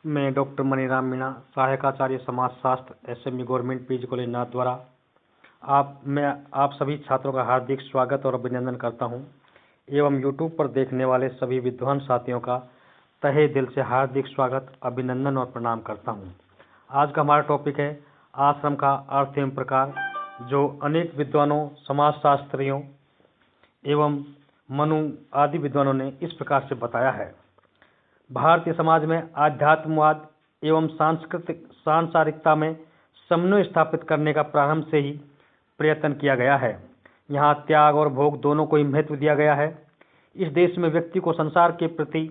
मैं डॉक्टर मनीराम मीणा, सहायकाचार्य समाजशास्त्र, SMU government PG college Nathdwara मैं आप सभी छात्रों का हार्दिक स्वागत और अभिनंदन करता हूं एवं यूट्यूब पर देखने वाले सभी विद्वान साथियों का तहे दिल से हार्दिक स्वागत, अभिनंदन और प्रणाम करता हूं। आज का हमारा टॉपिक है आश्रम का अर्थ एवं प्रकार, जो अनेक विद्वानों, समाजशास्त्रियों एवं मनु आदि विद्वानों ने इस प्रकार से बताया है। भारतीय समाज में आध्यात्मवाद एवं सांसारिकता में समन्वय स्थापित करने का प्रारंभ से ही प्रयत्न किया गया है। यहाँ त्याग और भोग दोनों को ही महत्व दिया गया है। इस देश में व्यक्ति को संसार के प्रति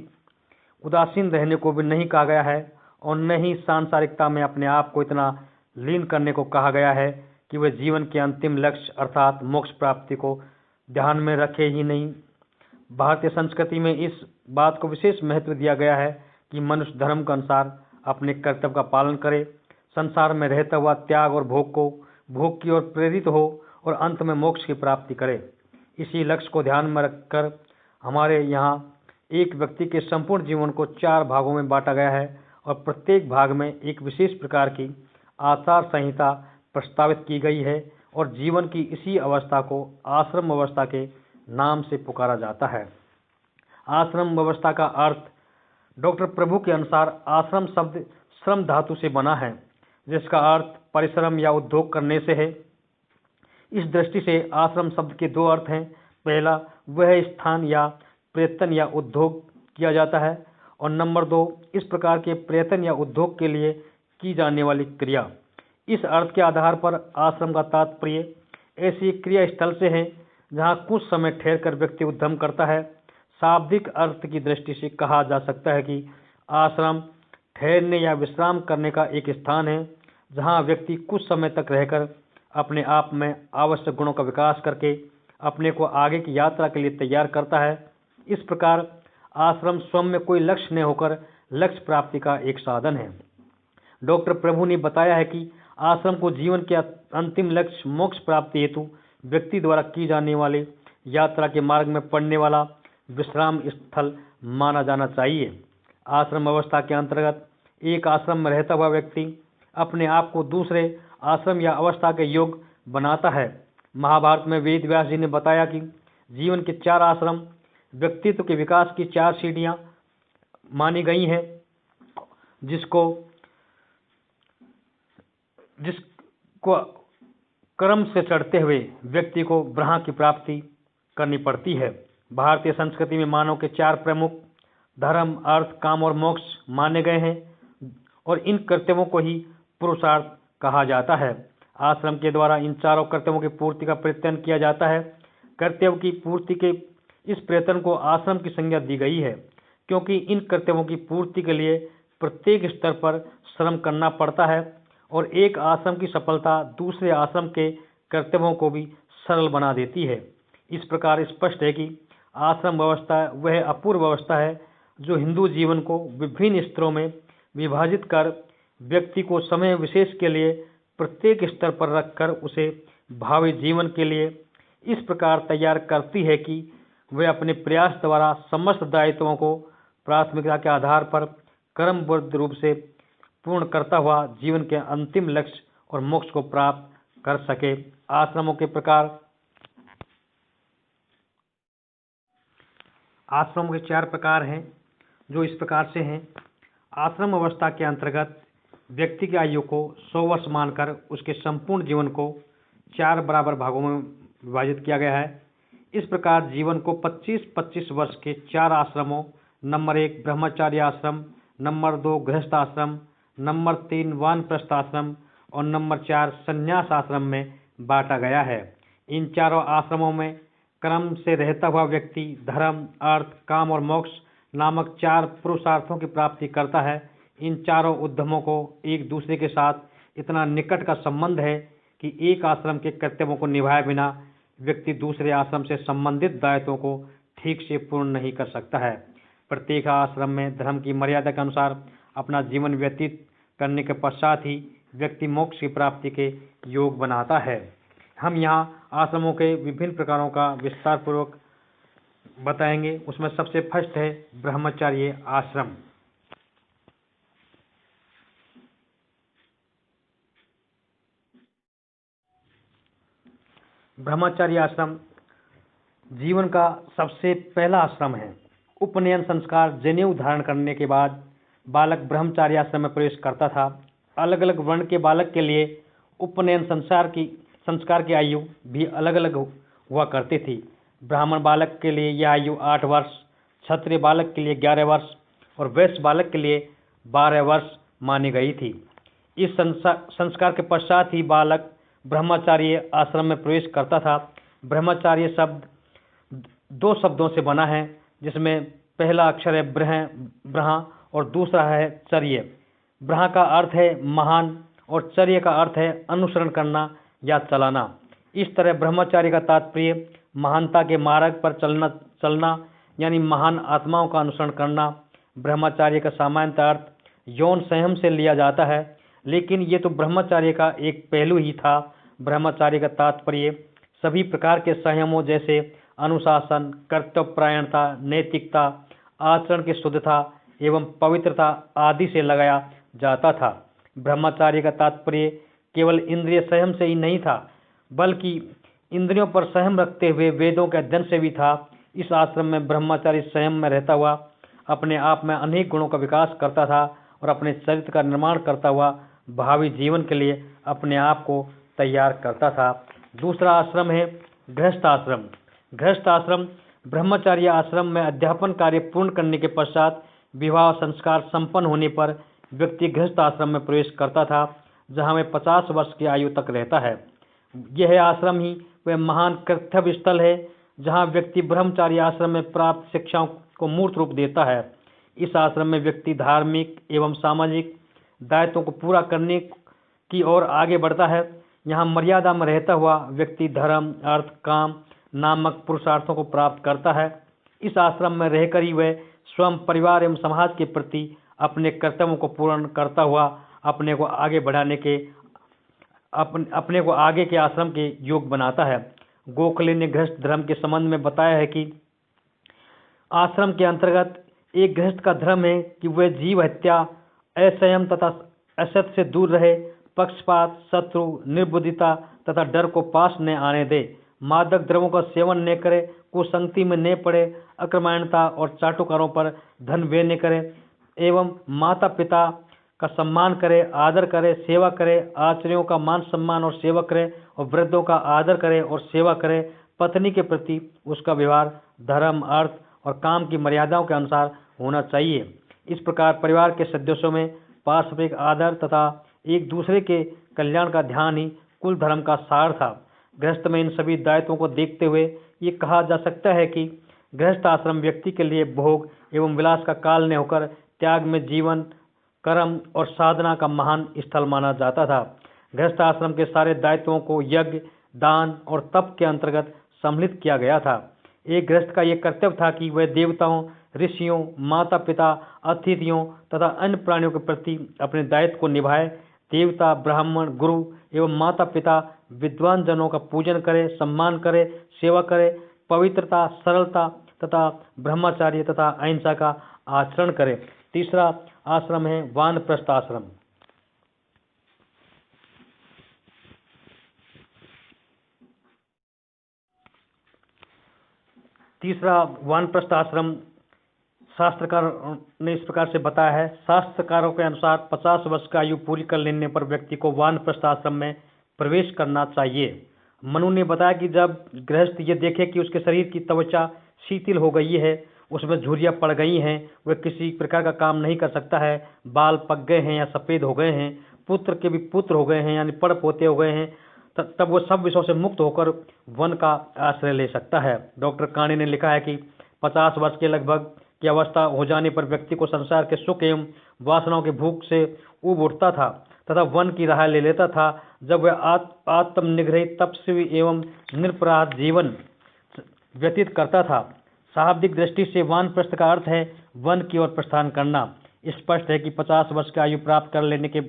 उदासीन रहने को भी नहीं कहा गया है और न ही सांसारिकता में अपने आप को इतना लीन करने को कहा गया है कि वह जीवन के अंतिम लक्ष्य अर्थात मोक्ष प्राप्ति को ध्यान में रखे ही नहीं। भारतीय संस्कृति में इस बात को विशेष महत्व दिया गया है कि मनुष्य धर्म के अनुसार अपने कर्तव्य का पालन करे, संसार में रहता हुआ त्याग और भोग की ओर प्रेरित हो और अंत में मोक्ष की प्राप्ति करे। इसी लक्ष्य को ध्यान में रखकर हमारे यहाँ एक व्यक्ति के संपूर्ण जीवन को 4 भागों में बांटा गया है और प्रत्येक भाग में एक विशेष प्रकार की आचार संहिता प्रस्तावित की गई है और जीवन की इसी अवस्था को आश्रम अवस्था के नाम से पुकारा जाता है। आश्रम व्यवस्था का अर्थ डॉक्टर प्रभु के अनुसार आश्रम शब्द श्रम धातु से बना है, जिसका अर्थ परिश्रम या उद्योग करने से है। इस दृष्टि से आश्रम शब्द के 2 अर्थ हैं। पहला, वह स्थान या प्रयत्न या उद्योग किया जाता है, और नंबर 2, इस प्रकार के प्रयत्न या उद्योग के लिए की जाने वाली क्रिया। इस अर्थ के आधार पर आश्रम का तात्पर्य ऐसी क्रिया स्थल से है जहाँ कुछ समय ठहरकर व्यक्ति उद्यम करता है। शाब्दिक अर्थ की दृष्टि से कहा जा सकता है कि आश्रम ठहरने या विश्राम करने का एक स्थान है जहाँ व्यक्ति कुछ समय तक रहकर अपने आप में आवश्यक गुणों का विकास करके अपने को आगे की यात्रा के लिए तैयार करता है। इस प्रकार आश्रम स्वयं में कोई लक्ष्य न होकर लक्ष्य प्राप्ति का एक साधन है। डॉक्टर प्रभु ने बताया है कि आश्रम को जीवन के अंतिम लक्ष्य मोक्ष प्राप्ति हेतु व्यक्ति द्वारा की जाने वाली यात्रा के मार्ग में पड़ने वाला विश्राम स्थल माना जाना चाहिए। आश्रम अवस्था के अंतर्गत एक आश्रम में रहता हुआ व्यक्ति अपने आप को दूसरे आश्रम या अवस्था के योग बनाता है। महाभारत में वेद व्यास जी ने बताया कि जीवन के 4 आश्रम व्यक्तित्व के विकास की 4 सीढ़ियां मानी गई हैं, जिसको क्रम से चढ़ते हुए व्यक्ति को ब्रह्म की प्राप्ति करनी पड़ती है। भारतीय संस्कृति में मानव के 4 प्रमुख धर्म, अर्थ, काम और मोक्ष माने गए हैं और इन कर्तव्यों को ही पुरुषार्थ कहा जाता है। आश्रम के द्वारा इन चारों कर्तव्यों की पूर्ति का प्रयत्न किया जाता है। कर्तव्य की पूर्ति के इस प्रयत्न को आश्रम की संज्ञा दी गई है, क्योंकि इन कर्तव्यों की पूर्ति के लिए प्रत्येक स्तर पर श्रम करना पड़ता है और एक आश्रम की सफलता दूसरे आश्रम के कर्तव्यों को भी सरल बना देती है। इस प्रकार स्पष्ट है कि आश्रम व्यवस्था वह अपूर्व व्यवस्था है जो हिंदू जीवन को विभिन्न स्तरों में विभाजित कर व्यक्ति को समय विशेष के लिए प्रत्येक स्तर पर रखकर उसे भावी जीवन के लिए इस प्रकार तैयार करती है कि वह अपने प्रयास द्वारा समस्त दायित्वों को प्राथमिकता के आधार पर क्रमबद्ध रूप से पूर्ण करता हुआ जीवन के अंतिम लक्ष्य और मोक्ष को प्राप्त कर सके। आश्रमों के प्रकार। आश्रमों के 4 प्रकार हैं, जो इस प्रकार से हैं। आश्रम अवस्था के अंतर्गत व्यक्ति की आयु को 100 वर्ष मानकर उसके संपूर्ण जीवन को 4 बराबर भागों में विभाजित किया गया है। इस प्रकार जीवन को 25-25 वर्ष के 4 आश्रमों, नंबर 1 ब्रह्मचार्य आश्रम, नंबर 2 गृहस्थ आश्रम, नंबर 3 वानप्रस्थ आश्रम और नंबर 4 संन्यास आश्रम में बांटा गया है। इन चारों आश्रमों में क्रम से रहता हुआ व्यक्ति धर्म, अर्थ, काम और मोक्ष नामक 4 पुरुषार्थों की प्राप्ति करता है। इन चारों उद्यमों को एक दूसरे के साथ इतना निकट का संबंध है कि एक आश्रम के कर्तव्यों को निभाए बिना व्यक्ति दूसरे आश्रम से संबंधित दायित्वों को ठीक से पूर्ण नहीं कर सकता है। प्रत्येक आश्रम में धर्म की मर्यादा के अनुसार अपना जीवन व्यतीत करने के पश्चात ही व्यक्ति मोक्ष की प्राप्ति के योग बनाता है। हम यहाँ आश्रमों के विभिन्न प्रकारों का विस्तार पूर्वक बताएंगे। उसमें सबसे फर्स्ट है ब्रह्मचर्य आश्रम। ब्रह्मचार्य आश्रम जीवन का सबसे पहला आश्रम है। उपनयन संस्कार जनेऊ धारण करने के बाद बालक ब्रह्मचार्य आश्रम में प्रवेश करता था। अलग अलग वर्ण के बालक के लिए उपनयन संस्कार की आयु भी अलग अलग हुआ करती थी। ब्राह्मण बालक के लिए यह आयु 8 वर्ष, क्षत्रिय बालक के लिए 11 वर्ष और वैश्य बालक के लिए 12 वर्ष मानी गई थी। इस संस्कार के पश्चात ही बालक ब्रह्मचार्य आश्रम में प्रवेश करता था। ब्रह्मचार्य शब्द 2 शब्दों से बना है, जिसमें पहला अक्षर है ब्रह्म और दूसरा है चर्य। ब्रह्म का अर्थ है महान और चर्य का अर्थ है अनुसरण करना या चलाना। इस तरह ब्रह्मचार्य का तात्पर्य महानता के मार्ग पर चलना यानी महान आत्माओं का अनुसरण करना। ब्रह्मचार्य का सामान्य अर्थ यौन संयम से लिया जाता है, लेकिन ये तो ब्रह्मचार्य का एक पहलू ही था। ब्रह्मचार्य का तात्पर्य सभी प्रकार के संयमों जैसे अनुशासन, कर्तव्यपरायणता, नैतिकता, आचरण की शुद्धता एवं पवित्रता आदि से लगाया जाता था। ब्रह्मचार्य का तात्पर्य केवल इंद्रिय संयम से ही नहीं था, बल्कि इंद्रियों पर संयम रखते हुए वेदों के अध्ययन से भी था। इस आश्रम में ब्रह्मचारी संयम में रहता हुआ अपने आप में अनेक गुणों का विकास करता था और अपने चरित्र का निर्माण करता हुआ भावी जीवन के लिए अपने आप को तैयार करता था। दूसरा आश्रम है गृहस्थ आश्रम। गृहस्थ आश्रम ब्रह्मचार्य आश्रम में अध्यापन कार्य पूर्ण करने के पश्चात विवाह संस्कार संपन्न होने पर व्यक्ति गृहस्थ आश्रम में प्रवेश करता था, जहाँ में 50 वर्ष की आयु तक रहता है। यह आश्रम ही वह महान कर्तव्य स्थल है जहाँ व्यक्ति ब्रह्मचार्य आश्रम में प्राप्त शिक्षाओं को मूर्त रूप देता है। इस आश्रम में व्यक्ति धार्मिक एवं सामाजिक दायित्वों को पूरा करने की ओर आगे बढ़ता है। यहाँ मर्यादा में रहता हुआ व्यक्ति धर्म, अर्थ, काम नामक पुरुषार्थों को प्राप्त करता है। इस आश्रम में रहकर ही वह स्वयं, परिवार एवं समाज के प्रति अपने कर्तव्यों को पूर्ण करता हुआ अपने को आगे के आश्रम के योग बनाता है। गोखले ने गृहस्थ धर्म के संबंध में बताया है कि आश्रम के अंतर्गत एक गृहस्थ का धर्म है कि वह जीव हत्या, असंयम तथा असत्य से दूर रहे, पक्षपात, शत्रु, निर्बुद्धिता तथा डर को पास न आने दे, मादक द्रव्यों का सेवन न करे, कुसंगति में न पड़े, अक्रमणता और चाटुकारों पर धन व्यय न करे एवं माता पिता का सम्मान करे, आदर करे, सेवा करे, आचार्यों का मान सम्मान और सेवा करे और वृद्धों का आदर करे और सेवा करे। पत्नी के प्रति उसका व्यवहार धर्म, अर्थ और काम की मर्यादाओं के अनुसार होना चाहिए। इस प्रकार परिवार के सदस्यों में पारस्परिक आदर तथा एक दूसरे के कल्याण का ध्यान ही कुल धर्म का सार था। गृहस्थ में इन सभी दायित्वों को देखते हुए ये कहा जा सकता है कि गृहस्थ आश्रम व्यक्ति के लिए भोग एवं विलास का काल न होकर त्याग में जीवन, कर्म और साधना का महान स्थल माना जाता था। गृहस्थ आश्रम के सारे दायित्वों को यज्ञ, दान और तप के अंतर्गत सम्मिलित किया गया था। एक गृहस्थ का यह कर्तव्य था कि वह देवताओं, ऋषियों, माता पिता, अतिथियों तथा अन्य प्राणियों के प्रति अपने दायित्व को निभाए। देवता, ब्राह्मण, गुरु एवं माता पिता, विद्वान जनों का पूजन करे, सम्मान करे, सेवा करे, पवित्रता, सरलता तथा ब्रह्मचार्य तथा अहिंसा का आचरण करे। तीसरा आश्रम है वानप्रस्थ आश्रम। तीसरा वानप्रस्थ आश्रम शास्त्रकार ने इस प्रकार से बताया है। शास्त्रकारों के अनुसार 50 वर्ष की आयु पूरी कर लेने पर व्यक्ति को वानप्रस्थ आश्रम में प्रवेश करना चाहिए। मनु ने बताया कि जब गृहस्थ ये देखे कि उसके शरीर की त्वचा शिथिल हो गई है, उसमें झुर्रियाँ पड़ गई हैं, वह किसी प्रकार का काम नहीं कर सकता है, बाल पक गए हैं या सफ़ेद हो गए हैं, पुत्र के भी पुत्र हो गए हैं यानी पड़ पोते हो गए हैं, तब वो सब विषयों से मुक्त होकर वन का आश्रय ले सकता है। डॉक्टर काणे ने लिखा है कि 50 वर्ष के लगभग की अवस्था हो जाने पर व्यक्ति को संसार के सुख एवं वासनाओं के भूख से ऊब उठता था तथा वन की राह ले लेता था। जब वह आत्मनिग्रही, तपस्वी एवं निरपराध जीवन व्यतीत करता था। शाब्दिक दृष्टि से वानप्रस्थ का अर्थ है वन की ओर प्रस्थान करना। स्पष्ट है कि 50 वर्ष की आयु प्राप्त कर लेने के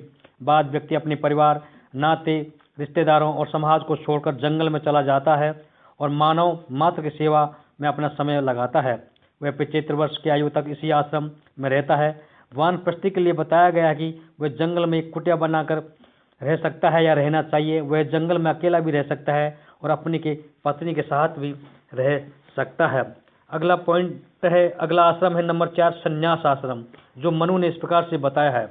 बाद व्यक्ति अपने परिवार, नाते, रिश्तेदारों और समाज को छोड़कर जंगल में चला जाता है और मानव मात्र की सेवा में अपना समय लगाता है। वह 75 वर्ष की आयु तक इसी आश्रम में रहता है। वानप्रस्थी के लिए बताया गया है कि वह जंगल में एक कुटिया बनाकर रह सकता है या रहना चाहिए। वह जंगल में अकेला भी रह सकता है और अपनी के पत्नी के साथ भी रह सकता है। अगला पॉइंट है, अगला आश्रम है नंबर 4, संन्यास आश्रम, जो मनु ने इस प्रकार से बताया है।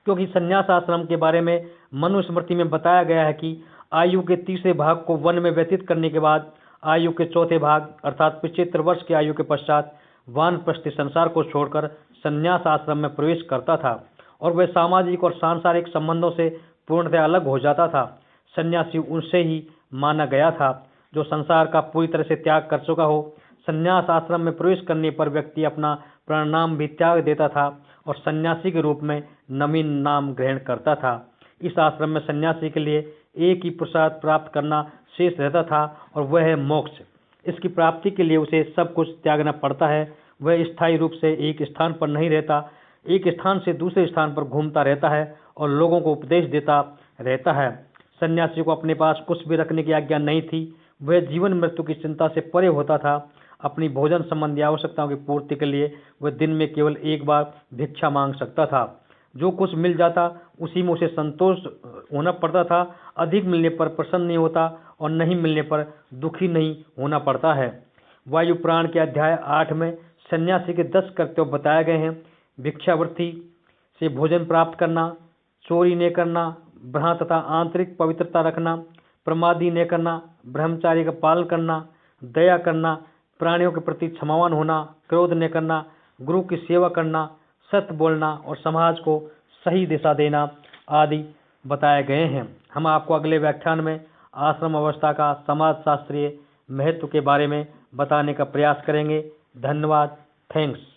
क्योंकि संन्यास आश्रम के बारे में मनुस्मृति में बताया गया है कि आयु के तीसरे भाग को वन में व्यतीत करने के बाद आयु के चौथे भाग अर्थात 75 वर्ष की आयु के पश्चात वानप्रस्थी संसार को छोड़कर संन्यास आश्रम में प्रवेश करता था और वह सामाजिक और सांसारिक संबंधों से पूर्णतः अलग हो जाता था। सन्यासी उनसे ही माना गया था जो संसार का पूरी तरह से त्याग कर चुका हो। संन्यास आश्रम में प्रवेश करने पर व्यक्ति अपना प्रणाम भी त्याग देता था और सन्यासी के रूप में नवीन नाम ग्रहण करता था। इस आश्रम में सन्यासी के लिए एक ही पुरुषार्थ प्राप्त करना शेष रहता था और वह है मोक्ष। इसकी प्राप्ति के लिए उसे सब कुछ त्यागना पड़ता है। वह स्थायी रूप से एक स्थान पर नहीं रहता, एक स्थान से दूसरे स्थान पर घूमता रहता है और लोगों को उपदेश देता रहता है। सन्यासी को अपने पास कुछ भी रखने की आज्ञा नहीं थी। वह जीवन मृत्यु की चिंता से परे होता था। अपनी भोजन संबंधी आवश्यकताओं की पूर्ति के लिए वह दिन में केवल एक बार भिक्षा मांग सकता था। जो कुछ मिल जाता उसी में उसे संतोष होना पड़ता था। अधिक मिलने पर प्रसन्न नहीं होता और नहीं मिलने पर दुखी नहीं होना पड़ता है। वायु पुराण के अध्याय 8 में सन्यासी के 10 कर्तव्य बताए गए हैं। भिक्षावृत्ति से भोजन प्राप्त करना, चोरी न करना, भ्रांत तथा आंतरिक पवित्रता रखना, प्रमादी न करना, ब्रह्मचार्य का पालन करना, दया करना, प्राणियों के प्रति क्षमावान होना, क्रोध न करना, गुरु की सेवा करना, सत्य बोलना और समाज को सही दिशा देना आदि बताए गए हैं। हम आपको अगले व्याख्यान में आश्रम अवस्था का समाज शास्त्रीय महत्व के बारे में बताने का प्रयास करेंगे। धन्यवाद। थैंक्स।